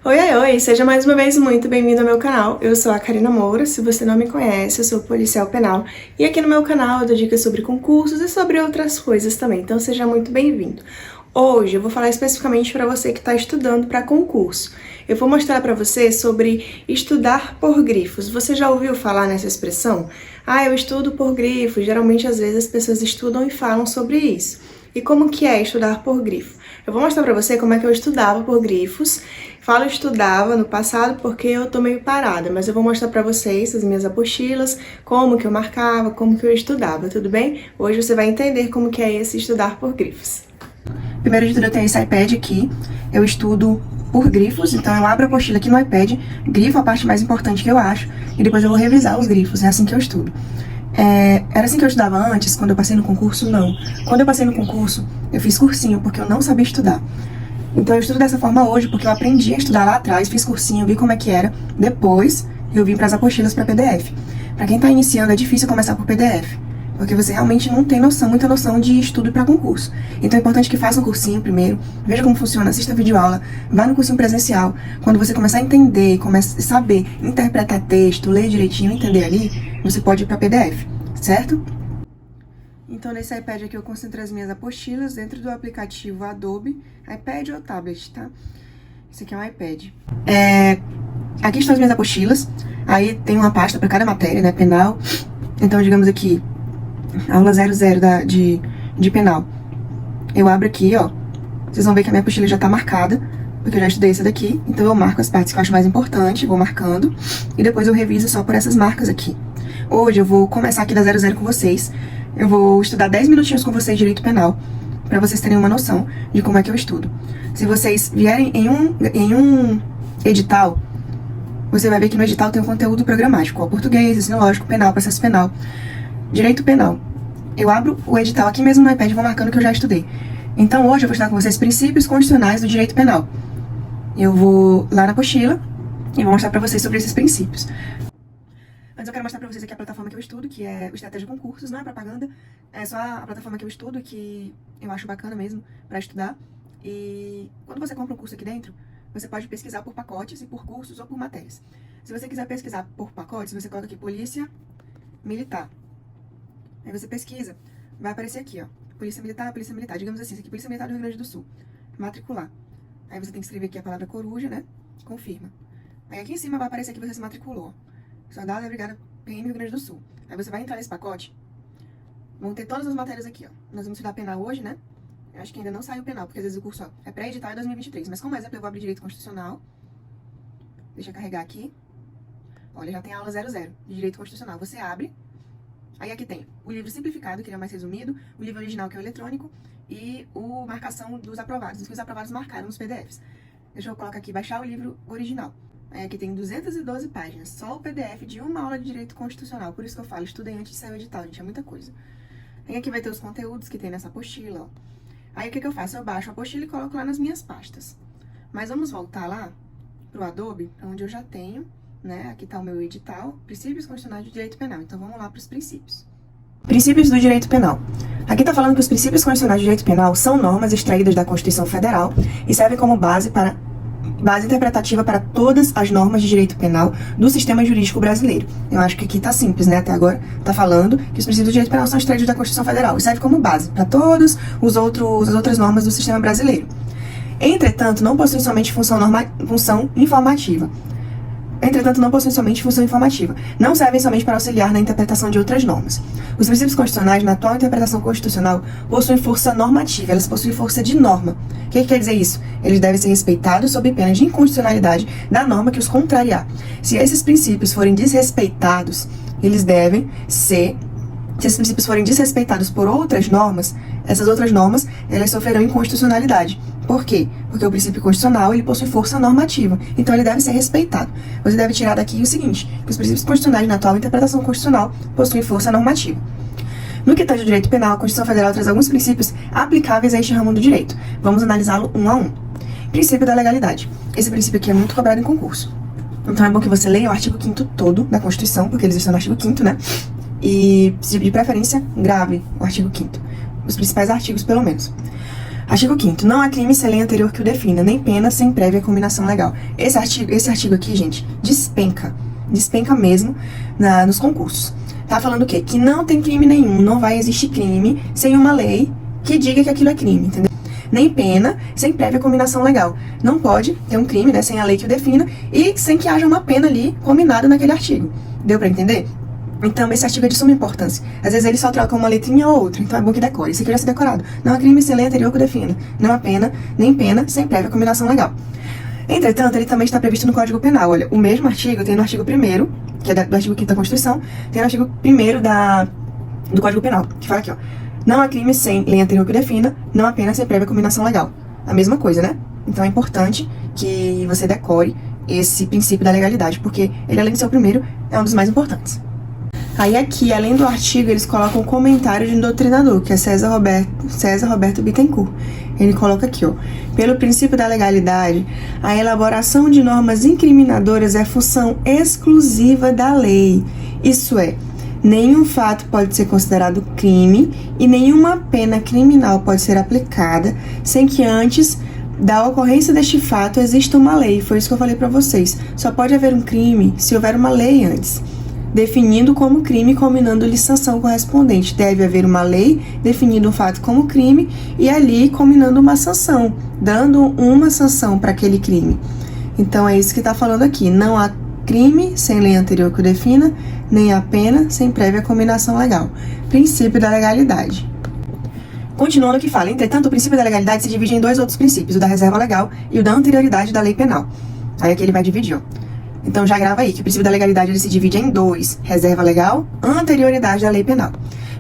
Oi, oi, oi! Seja mais uma vez muito bem-vindo ao meu canal. Eu sou a Karina Moura, se você não me conhece, eu sou policial penal. E aqui no meu canal eu dou dicas sobre concursos e sobre outras coisas também, então seja muito bem-vindo. Hoje eu vou falar especificamente para você que está estudando para concurso. Eu vou mostrar para você sobre estudar por grifos. Você já ouviu falar nessa expressão? Ah, eu estudo por grifos. Geralmente, às vezes, as pessoas estudam e falam sobre isso. E como que é estudar por grifo? Eu vou mostrar pra você como é que eu estudava por grifos. Falo estudava no passado porque eu tô meio parada, mas eu vou mostrar pra vocês as minhas apostilas, como que eu marcava, como que eu estudava, tudo bem? Hoje você vai entender como que é esse estudar por grifos. Primeiro de tudo eu tenho esse iPad aqui, eu estudo por grifos, então eu abro a apostila aqui no iPad, grifo a parte mais importante que eu acho, e depois eu vou revisar os grifos, é assim que eu estudo. Era assim que eu estudava antes, quando eu passei no concurso? Não. Quando eu passei no concurso, eu fiz cursinho, porque eu não sabia estudar. Então eu estudo dessa forma hoje, porque eu aprendi a estudar lá atrás, fiz cursinho, vi como é que era. Depois, eu vim para as apostilas para PDF. Para quem está iniciando, é difícil começar por PDF, porque você realmente não tem muita noção de estudo para concurso. Então é importante que faça um cursinho primeiro, veja como funciona, assista videoaula, vá no cursinho presencial. Quando você começar a entender, começar a saber interpretar texto, ler direitinho, entender ali, você pode ir para PDF, certo? Então nesse iPad aqui eu concentro as minhas apostilas dentro do aplicativo Adobe, iPad ou tablet, tá? Esse aqui é um iPad. Aqui estão as minhas apostilas, aí tem uma pasta para cada matéria, né, penal. Então digamos aqui, aula 00 de penal. Eu abro aqui, ó, vocês vão ver que a minha apostila já tá marcada, porque eu já estudei essa daqui, então eu marco as partes que eu acho mais importante, vou marcando, e depois eu reviso só por essas marcas aqui. Hoje eu vou começar aqui da 00 com vocês, eu vou estudar 10 minutinhos com vocês direito penal, pra vocês terem uma noção de como é que eu estudo. Se vocês vierem em um edital, você vai ver que no edital tem um conteúdo programático, ó, português, ensino lógico, penal, processo penal, direito penal. Eu abro o edital aqui mesmo no iPad e vou marcando o que eu já estudei. Então hoje eu vou estudar com vocês princípios constitucionais do direito penal. Eu vou lá na apostila e vou mostrar pra vocês sobre esses princípios. Antes eu quero mostrar pra vocês aqui a plataforma que eu estudo, que é o Estratégia Concursos, não é propaganda, é só a plataforma que eu estudo, que eu acho bacana mesmo pra estudar. E quando você compra um curso aqui dentro, você pode pesquisar por pacotes e por cursos ou por matérias. Se você quiser pesquisar por pacotes, você coloca aqui Polícia Militar. Aí você pesquisa, vai aparecer aqui, ó, Polícia Militar, digamos assim, isso aqui, Polícia Militar do Rio Grande do Sul, matricular. Aí você tem que escrever aqui a palavra coruja, né, confirma. Aí aqui em cima vai aparecer que você se matriculou. Soldado da Brigada PM Rio Grande do Sul. Aí você vai entrar nesse pacote, vão ter todas as matérias aqui, ó. Nós vamos estudar penal hoje, né? Eu acho que ainda não saiu penal, porque às vezes o curso, ó, é pré-edital em 2023. Mas como exemplo, eu vou abrir Direito Constitucional. Deixa eu carregar aqui. Olha, já tem a aula 00 de Direito Constitucional. Você abre. Aí aqui tem o livro simplificado, que ele é o mais resumido, o livro original, que é o eletrônico, e o marcação dos aprovados, que os aprovados marcaram nos PDFs. Deixa eu colocar aqui, baixar o livro original. Aí aqui tem 212 páginas, só o PDF de uma aula de Direito Constitucional. Por isso que eu falo, estudem antes de sair o edital, gente, é muita coisa. Aí aqui vai ter os conteúdos que tem nessa apostila, ó. Aí o que eu faço? Eu baixo a apostila e coloco lá nas minhas pastas. Mas vamos voltar lá pro Adobe, onde eu já tenho, né? Aqui tá o meu edital, Princípios Constitucionais do Direito Penal. Então vamos lá para os princípios. Princípios do Direito Penal. Aqui tá falando que os princípios constitucionais do direito penal são normas extraídas da Constituição Federal e servem como base interpretativa para todas as normas de direito penal do sistema jurídico brasileiro. Eu acho que aqui tá simples, né? Até agora tá falando que os princípios do direito penal são extraídos da Constituição Federal e serve como base para todas as outras normas do sistema brasileiro. Entretanto, não possuem somente função informativa. Não servem somente para auxiliar na interpretação de outras normas. Os princípios constitucionais, na atual interpretação constitucional, possuem força normativa, elas possuem força de norma. O que quer dizer isso? Eles devem ser respeitados sob pena de inconstitucionalidade da norma que os contrariar. Se esses princípios forem desrespeitados, se esses princípios forem desrespeitados por outras normas, essas outras normas, elas sofrerão inconstitucionalidade. Por quê? Porque o princípio constitucional, ele possui força normativa, então ele deve ser respeitado. Você deve tirar daqui o seguinte, que os princípios constitucionais na atual interpretação constitucional possuem força normativa. No que tange ao direito penal, a Constituição Federal traz alguns princípios aplicáveis a este ramo do direito. Vamos analisá-lo um a um. Princípio da legalidade. Esse princípio aqui é muito cobrado em concurso. Então é bom que você leia o artigo 5º todo da Constituição, porque eles estão no artigo 5º, né? E, de preferência, grave o artigo 5º. Os principais artigos, pelo menos. Artigo 5º. Não há crime sem lei anterior que o defina, nem pena sem prévia combinação legal. Esse artigo aqui, gente, despenca mesmo nos concursos. Tá falando o quê? Que não tem crime nenhum, não vai existir crime sem uma lei que diga que aquilo é crime, entendeu? Nem pena sem prévia combinação legal. Não pode ter um crime, né, sem a lei que o defina e sem que haja uma pena ali combinada naquele artigo. Deu pra entender? Então, esse artigo é de suma importância. Às vezes ele só troca uma letrinha ou outra, então é bom que decore. Isso aqui já se decorado. Não há crime sem lei anterior que o defina. Não há pena, nem pena sem prévia combinação legal. Entretanto, ele também está previsto no Código Penal. Olha, o mesmo artigo tem no artigo 1º, que é do artigo 5º da Constituição, tem no artigo 1º do Código Penal, que fala aqui, ó. Não há crime sem lei anterior que o defina, não há pena sem prévia combinação legal. A mesma coisa, né? Então é importante que você decore esse princípio da legalidade, porque ele, além de ser o primeiro, é um dos mais importantes. Aí aqui, além do artigo, eles colocam um comentário de um doutrinador, que é César Roberto Bittencourt. Ele coloca aqui, ó. Pelo princípio da legalidade, a elaboração de normas incriminadoras é função exclusiva da lei. Isso é, nenhum fato pode ser considerado crime e nenhuma pena criminal pode ser aplicada sem que antes da ocorrência deste fato exista uma lei. Foi isso que eu falei para vocês. Só pode haver um crime se houver uma lei antes, definindo como crime e combinando-lhe sanção correspondente. Deve haver uma lei definindo um fato como crime e ali combinando uma sanção, dando uma sanção para aquele crime. Então é isso que está falando aqui. Não há crime sem lei anterior que o defina, nem há pena sem prévia combinação legal. Princípio da legalidade. Continuando o que fala, entretanto, o princípio da legalidade se divide em dois outros princípios, o da reserva legal e o da anterioridade da lei penal. Aí aqui ele vai dividir, ó. Então já grava aí que o princípio da legalidade ele se divide em dois: reserva legal, anterioridade da lei penal.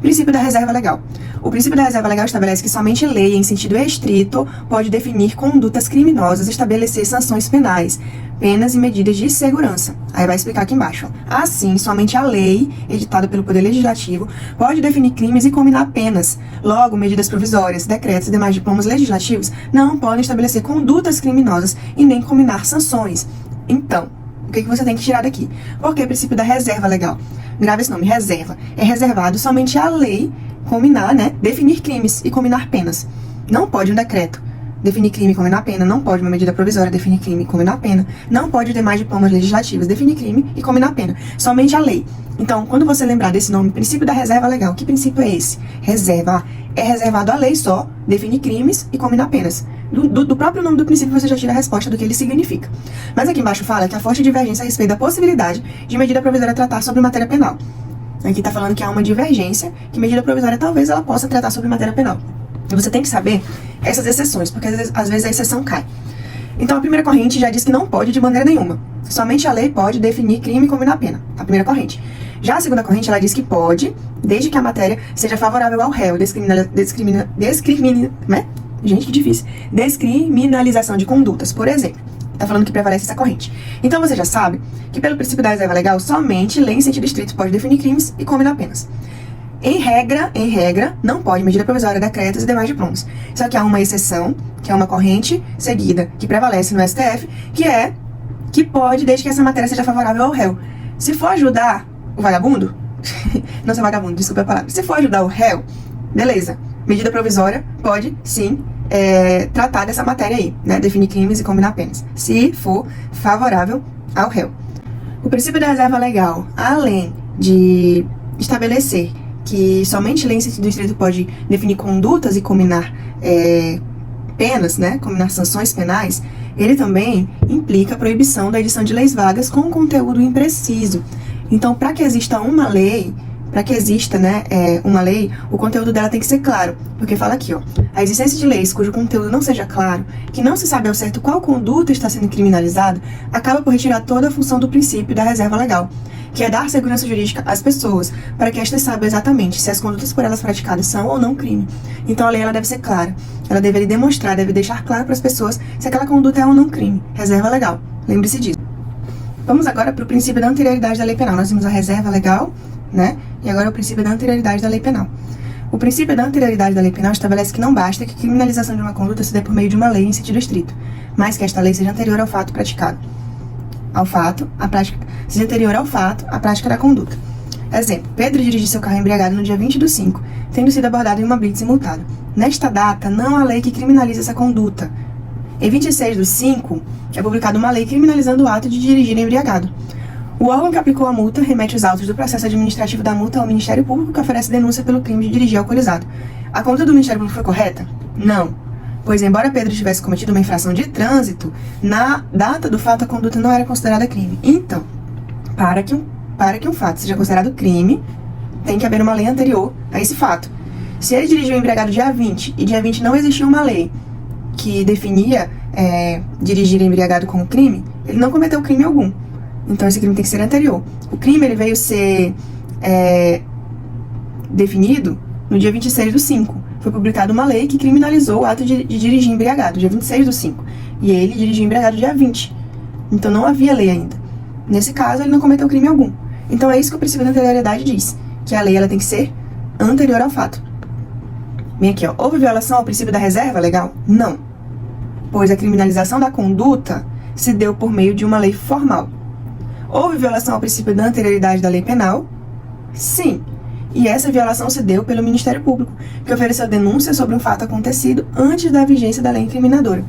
Princípio da reserva legal. O princípio da reserva legal estabelece que somente lei, em sentido estrito, pode definir condutas criminosas e estabelecer sanções penais, penas e medidas de segurança. Aí vai explicar aqui embaixo. Assim, somente a lei, editada pelo Poder Legislativo, pode definir crimes e combinar penas. Logo, medidas provisórias, decretos e demais diplomas legislativos não podem estabelecer condutas criminosas e nem combinar sanções. Então, o que você tem que tirar daqui? Porque o princípio da reserva legal. Grava esse nome, reserva. É reservado somente à lei combinar, né? Definir crimes e combinar penas. Não pode um decreto definir crime e combinar pena. Não pode uma medida provisória definir crime e combinar pena. Não pode demais diplomas legislativos definir crime e combinar pena. Somente a lei. Então, quando você lembrar desse nome, princípio da reserva legal, que princípio é esse? Reserva. É reservado à lei só, definir crimes e combinar penas. Do próprio nome do princípio você já tira a resposta do que ele significa. Mas aqui embaixo fala que há forte divergência a respeito da possibilidade de medida provisória tratar sobre matéria penal. Aqui está falando que há uma divergência, que medida provisória talvez ela possa tratar sobre matéria penal. E você tem que saber essas exceções, porque às vezes a exceção cai. Então a primeira corrente já diz que não pode de maneira nenhuma. Somente a lei pode definir crime e combinar pena. A primeira corrente. Já a segunda corrente, ela diz que pode, desde que a matéria seja favorável ao réu, Gente, que difícil. Descriminalização de condutas, por exemplo. Tá falando que prevalece essa corrente. Então você já sabe que pelo princípio da reserva legal, somente lei em sentido estrito pode definir crimes e combinar penas. Em regra, não pode medida provisória, decretos e demais diplomas. Só que há uma exceção, que é uma corrente seguida, que prevalece no STF, que pode, desde que essa matéria seja favorável ao réu. Se for ajudar o vagabundo, não ser vagabundo, desculpa a palavra. Se for ajudar o réu, beleza. Medida provisória pode, sim, tratar dessa matéria aí, né? Definir crimes e combinar penas, se for favorável ao réu. O princípio da reserva legal, além de estabelecer que somente lei em sentido estrito pode definir condutas e combinar penas, né? Combinar sanções penais, ele também implica a proibição da edição de leis vagas com conteúdo impreciso. Então, para que exista uma lei, uma lei, o conteúdo dela tem que ser claro, porque fala aqui, ó, a existência de leis cujo conteúdo não seja claro, que não se sabe ao certo qual conduta está sendo criminalizada, acaba por retirar toda a função do princípio da reserva legal, que é dar segurança jurídica às pessoas, para que estas saibam exatamente se as condutas por elas praticadas são ou não crime. Então a lei ela deve ser clara, ela deve demonstrar, deve deixar claro para as pessoas se aquela conduta é ou não crime. Reserva legal, lembre-se disso. Vamos agora para o princípio da anterioridade da lei penal. Nós vimos a reserva legal, né? E agora o princípio da anterioridade da lei penal. O princípio da anterioridade da lei penal estabelece que não basta que a criminalização de uma conduta se dê por meio de uma lei em sentido estrito, mas que esta lei seja anterior ao fato praticado. Seja anterior ao fato, a prática da conduta. Exemplo, Pedro dirigiu seu carro embriagado no dia 20/5, tendo sido abordado em uma blitz e multado. Nesta data, não há lei que criminalize essa conduta. Em 26/5, é publicada uma lei criminalizando o ato de dirigir embriagado. O órgão que aplicou a multa remete os autos do processo administrativo da multa ao Ministério Público, que oferece denúncia pelo crime de dirigir alcoolizado. A conduta do Ministério Público foi correta? Não. Pois, embora Pedro tivesse cometido uma infração de trânsito, na data do fato a conduta não era considerada crime. Então, para que um fato seja considerado crime, tem que haver uma lei anterior a esse fato. Se ele dirigiu embriagado dia 20 e dia 20 não existia uma lei que definia dirigir embriagado como crime, ele não cometeu crime algum. Então esse crime tem que ser anterior. O crime ele veio ser definido no dia 26/5. Foi publicada uma lei que criminalizou o ato de dirigir embriagado, dia 26/5. E ele dirigiu embriagado dia 20. Então não havia lei ainda. Nesse caso, ele não cometeu crime algum. Então é isso que o princípio da anterioridade diz, que a lei ela tem que ser anterior ao fato. Bem aqui, ó. Houve violação ao princípio da reserva legal? Não. Pois a criminalização da conduta se deu por meio de uma lei formal. Houve violação ao princípio da anterioridade da lei penal? Sim. E essa violação se deu pelo Ministério Público, que ofereceu denúncia sobre um fato acontecido antes da vigência da lei incriminadora.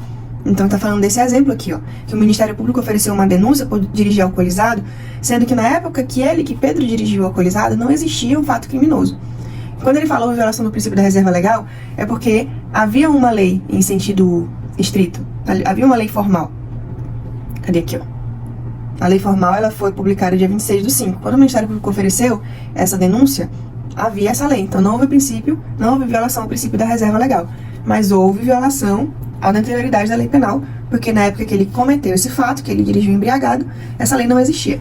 Então está falando desse exemplo aqui, ó, que o Ministério Público ofereceu uma denúncia por dirigir alcoolizado, sendo que na época que Pedro dirigiu alcoolizado, não existia um fato criminoso. Quando ele falou violação do princípio da reserva legal, é porque havia uma lei em sentido estrito, havia uma lei formal. Cadê aqui, ó? A lei formal ela foi publicada dia 26/5. Quando o Ministério Público ofereceu essa denúncia, havia essa lei. Então não houve violação ao princípio da reserva legal, mas houve violação à anterioridade da lei penal, porque na época que ele cometeu esse fato, que ele dirigiu embriagado, essa lei não existia.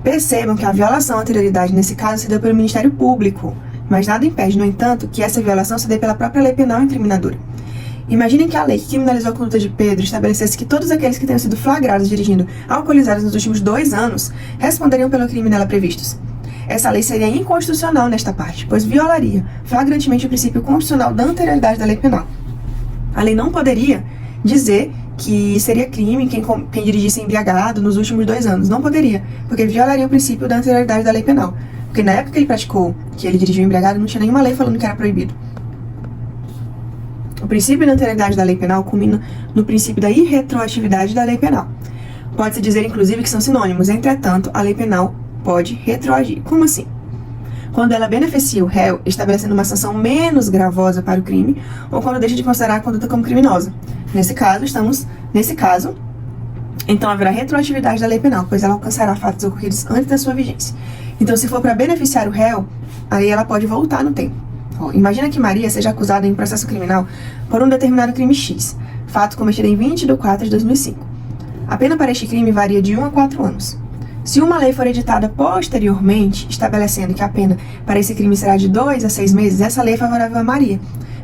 Percebam que a violação à anterioridade nesse caso se deu pelo Ministério Público, mas nada impede, no entanto, que essa violação se dê pela própria lei penal incriminadora. Imaginem que a lei que criminalizou a conduta de Pedro estabelecesse que todos aqueles que tenham sido flagrados dirigindo alcoolizados nos últimos 2 anos responderiam pelo crime nela previstos. Essa lei seria inconstitucional nesta parte, pois violaria flagrantemente o princípio constitucional da anterioridade da lei penal. A lei não poderia dizer que seria crime quem dirigisse embriagado nos últimos 2 anos. Não poderia, porque violaria o princípio da anterioridade da lei penal. Porque na época que ele dirigiu embriagado, não tinha nenhuma lei falando que era proibido. O princípio da anterioridade da lei penal culmina no princípio da irretroatividade da lei penal. Pode-se dizer, inclusive, que são sinônimos. Entretanto, a lei penal pode retroagir. Como assim? Quando ela beneficia o réu, estabelecendo uma sanção menos gravosa para o crime, ou quando deixa de considerar a conduta como criminosa. Nesse caso, então haverá retroatividade da lei penal, pois ela alcançará fatos ocorridos antes da sua vigência. Então, se for para beneficiar o réu, aí ela pode voltar no tempo. Imagina que Maria seja acusada em processo criminal por um determinado crime X, fato cometido em 20/4/2005. A pena para este crime varia de 1 a 4 anos. Se uma lei for editada posteriormente, estabelecendo que a pena para esse crime será de 2 a 6 meses, essa lei é favorável a Maria,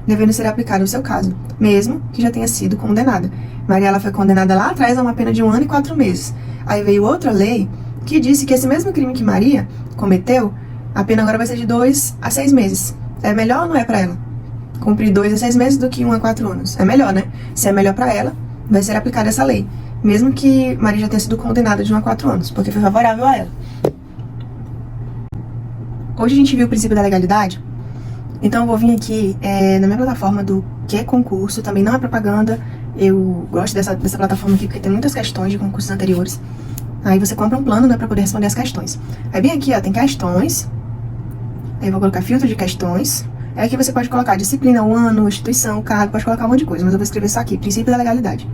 devendo ser aplicada ao seu caso, mesmo que já tenha sido condenada. Maria ela foi condenada lá atrás a uma pena de 1 ano e 4 meses. Aí veio outra lei que disse que esse mesmo crime que Maria cometeu, a pena agora vai ser de 2 a 6 meses. É melhor ou não é pra ela cumprir 2 a 6 meses do que 1 a 4 anos? É melhor, né? Se é melhor pra ela, vai ser aplicada essa lei, mesmo que Maria já tenha sido condenada de 1 a 4 anos, porque foi favorável a ela. Hoje a gente viu o princípio da legalidade, então eu vou vir aqui na minha plataforma do Que é Concurso, também não é propaganda, eu gosto dessa plataforma aqui porque tem muitas questões de concursos anteriores. Aí você compra um plano, né, pra poder responder as questões. Aí bem aqui, ó, tem questões. Aí eu vou colocar filtro de questões. Aí aqui você pode colocar disciplina, o ano, instituição, cargo, pode colocar um monte de coisa, mas eu vou escrever só aqui, princípio da legalidade.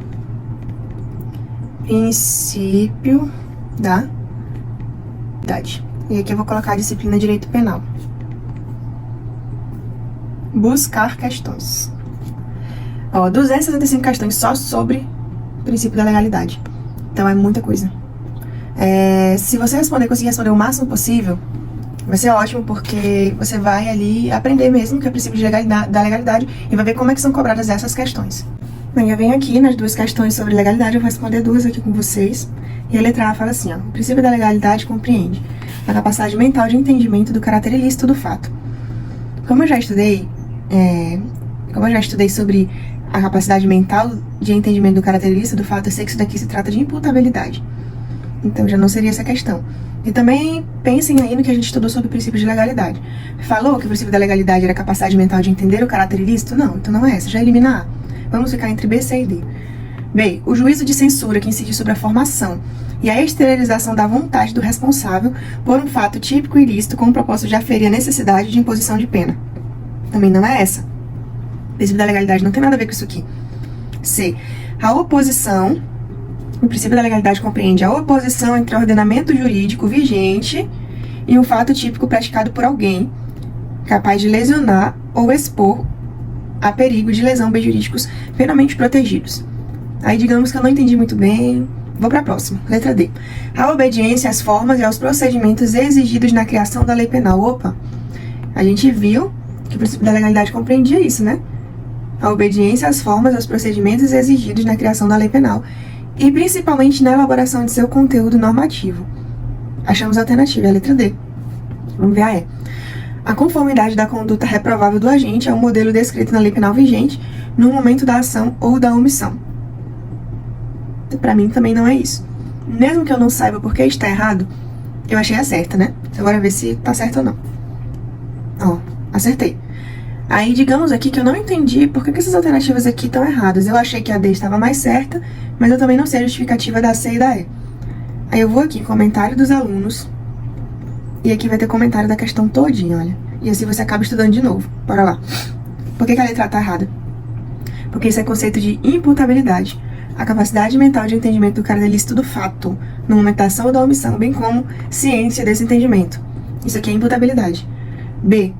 Princípio da legalidade. E aqui eu vou colocar a disciplina direito penal. Buscar questões. Ó, 265 questões só sobre o princípio da legalidade. Então é muita coisa. Se você conseguir responder o máximo possível, vai ser ótimo, porque você vai ali aprender mesmo que é o princípio da legalidade e vai ver como é que são cobradas essas questões. Bem, eu venho aqui nas 2 questões sobre legalidade, eu vou responder 2 aqui com vocês. E a letra A fala assim, ó: o princípio da legalidade compreende a capacidade mental de entendimento do caráter ilícito do fato. Como eu já estudei sobre a capacidade mental de entendimento do caráter ilícito do fato, eu sei que isso daqui se trata de imputabilidade. Então já não seria essa questão. E também pensem aí no que a gente estudou sobre o princípio de legalidade. Falou que o princípio da legalidade era a capacidade mental de entender o caráter ilícito? Não, então não é essa, já elimina A. Vamos ficar entre B, C e D. B. O juízo de censura que incide sobre a formação e a exteriorização da vontade do responsável por um fato típico e ilícito com o propósito de aferir a necessidade de imposição de pena. Também não é essa. O princípio da legalidade não tem nada a ver com isso aqui. C. A oposição. O princípio da legalidade compreende a oposição entre o ordenamento jurídico vigente e um fato típico praticado por alguém capaz de lesionar ou expor a perigo de lesão bens jurídicos penalmente protegidos. Aí digamos que eu não entendi muito bem. Vou para a próxima. Letra D. A obediência às formas e aos procedimentos exigidos na criação da lei penal. Opa! A gente viu que o princípio da legalidade compreendia isso, né? A obediência às formas e aos procedimentos exigidos na criação da lei penal e principalmente na elaboração de seu conteúdo normativo. Achamos a alternativa, a letra D. Vamos ver a E. A conformidade da conduta reprovável do agente ao modelo descrito na lei penal vigente no momento da ação ou da omissão. Para mim também não é isso. Mesmo que eu não saiba por que está errado, eu achei a certa, né? Agora ver se tá certo ou não. Ó, acertei. Aí digamos aqui que eu não entendi por que essas alternativas aqui estão erradas. Eu achei que a D estava mais certa, mas eu também não sei a justificativa da C e da E. Aí eu vou aqui, comentário dos alunos, e aqui vai ter comentário da questão todinha, olha. E assim você acaba estudando de novo. Bora lá. Por que a letra A tá errada? Porque isso é conceito de imputabilidade. A capacidade mental de entendimento do caráter ilícito do fato, no momento da ação ou da omissão, bem como ciência desse entendimento. Isso aqui é imputabilidade. B.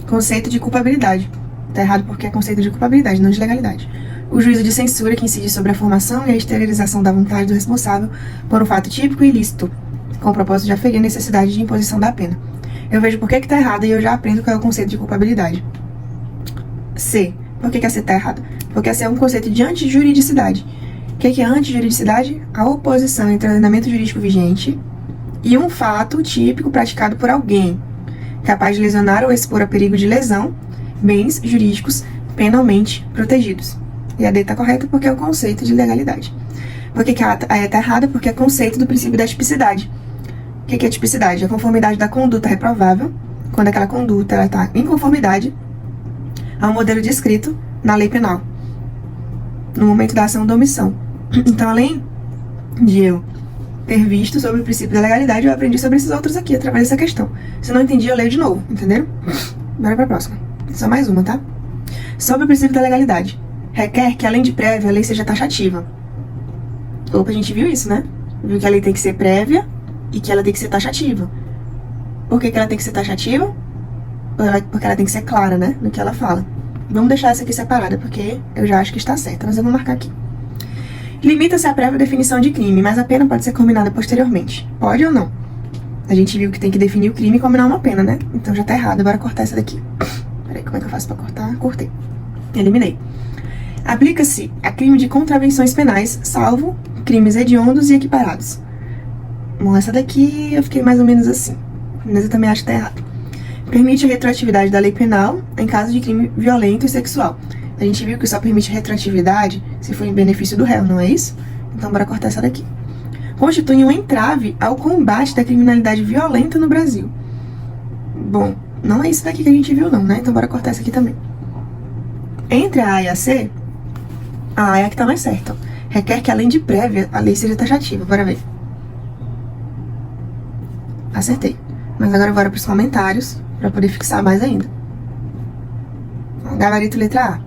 Conceito de culpabilidade. Tá errado porque é conceito de culpabilidade, não de legalidade. O juízo de censura que incide sobre a formação e a exteriorização da vontade do responsável por um fato típico e ilícito, com o propósito de aferir a necessidade de imposição da pena. Eu vejo por que tá errado e eu já aprendo qual é o conceito de culpabilidade. C. Por que a C tá errada? Porque a C é um conceito de antijuridicidade. O que é antijuridicidade? A oposição entre o ordenamento jurídico vigente e um fato típico praticado por alguém capaz de lesionar ou expor a perigo de lesão bens jurídicos penalmente protegidos. E a D está correta porque é o conceito de legalidade. Por que a E está errada? Porque é conceito do princípio da tipicidade. O que é tipicidade? A conformidade da conduta reprovável, quando aquela conduta está em conformidade ao modelo descrito na lei penal, no momento da ação ou da omissão. Então, além de eu ter visto sobre o princípio da legalidade, eu aprendi sobre esses outros aqui, através dessa questão. Se eu não entendi, eu leio de novo, entenderam? Bora pra próxima. Só mais uma, tá? Sobre o princípio da legalidade. Requer que, além de prévia, a lei seja taxativa. Opa, a gente viu isso, né? Viu que a lei tem que ser prévia e que ela tem que ser taxativa. Por que ela tem que ser taxativa? Porque ela tem que ser clara, né? No que ela fala. Vamos deixar essa aqui separada, porque eu já acho que está certa, mas eu vou marcar aqui. Limita-se à prévia definição de crime, mas a pena pode ser combinada posteriormente. Pode ou não? A gente viu que tem que definir o crime e combinar uma pena, né? Então já tá errado, bora cortar essa daqui. Peraí, como é que eu faço pra cortar? Cortei. Eliminei. Aplica-se a crime de contravenções penais, salvo crimes hediondos e equiparados. Bom, essa daqui eu fiquei mais ou menos assim, mas eu também acho que tá errado. Permite a retroatividade da lei penal em caso de crime violento e sexual. A gente viu que só permite retroatividade se for em benefício do réu, não é isso? Então bora cortar essa daqui. Constitui um entrave ao combate da criminalidade violenta no Brasil. Bom, não é isso daqui que a gente viu não, né? Então bora cortar essa aqui também. Entre a A e a C, a A é a que tá mais certa. Requer que, além de prévia, a lei seja taxativa. Bora ver. Acertei. Mas agora bora pros comentários, para poder fixar mais ainda. Gabarito letra A.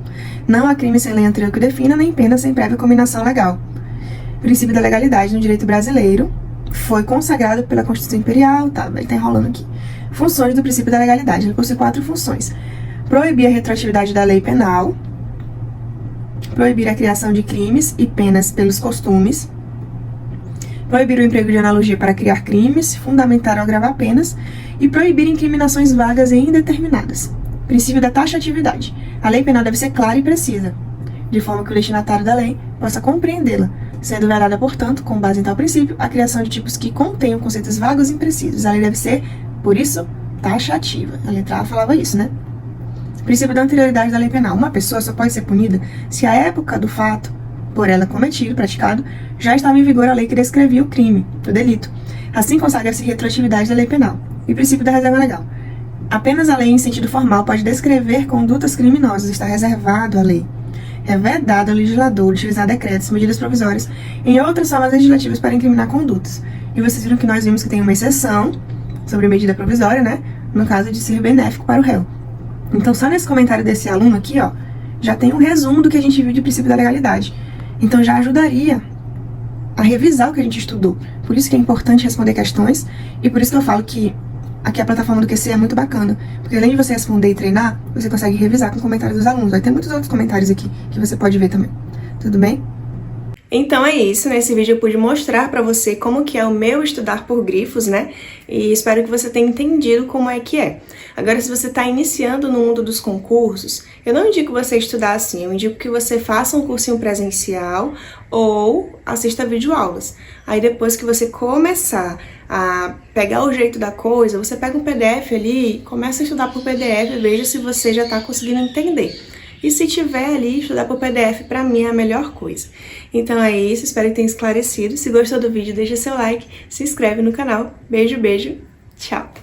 Não há crime sem lei anterior que o defina, nem pena sem prévia combinação legal. O princípio da legalidade no direito brasileiro foi consagrado pela Constituição Imperial, tá, ele tá enrolando aqui. Funções do princípio da legalidade. Ele possui 4 funções. Proibir a retroatividade da lei penal, proibir a criação de crimes e penas pelos costumes, proibir o emprego de analogia para criar crimes, fundamentar ou agravar penas, e proibir incriminações vagas e indeterminadas. Princípio da taxatividade. A lei penal deve ser clara e precisa, de forma que o destinatário da lei possa compreendê-la, sendo vedada, portanto, com base em tal princípio, a criação de tipos que contenham conceitos vagos e imprecisos. A lei deve ser, por isso, taxativa. A letra A falava isso, né? Princípio da anterioridade da lei penal. Uma pessoa só pode ser punida se a época do fato por ela cometido, praticado, já estava em vigor a lei que descrevia o crime, o delito. Assim consagra-se retroatividade da lei penal e princípio da reserva legal. Apenas a lei em sentido formal pode descrever condutas criminosas, está reservado à lei. É vedado ao legislador utilizar decretos, medidas provisórias em outras formas legislativas para incriminar condutas. E vocês viram que nós vimos que tem uma exceção sobre medida provisória, né? No caso de ser benéfico para o réu. Então, só nesse comentário desse aluno aqui, ó, já tem um resumo do que a gente viu de princípio da legalidade. Então, já ajudaria a revisar o que a gente estudou. Por isso que é importante responder questões e por isso que eu falo que aqui a plataforma do QC é muito bacana, porque além de você responder e treinar, você consegue revisar com comentários dos alunos. Vai ter muitos outros comentários aqui que você pode ver também. Tudo bem? Então é isso, nesse vídeo eu pude mostrar pra você como que é o meu estudar por grifos, né? E espero que você tenha entendido como é que é. Agora, se você está iniciando no mundo dos concursos, eu não indico você estudar assim, eu indico que você faça um cursinho presencial ou assista videoaulas. Aí depois que você começar a pegar o jeito da coisa, você pega um PDF ali, começa a estudar por PDF e veja se você já está conseguindo entender. E se tiver ali, estudar por PDF pra mim é a melhor coisa. Então é isso, espero que tenha esclarecido. Se gostou do vídeo, deixa seu like, se inscreve no canal. Beijo, beijo, tchau!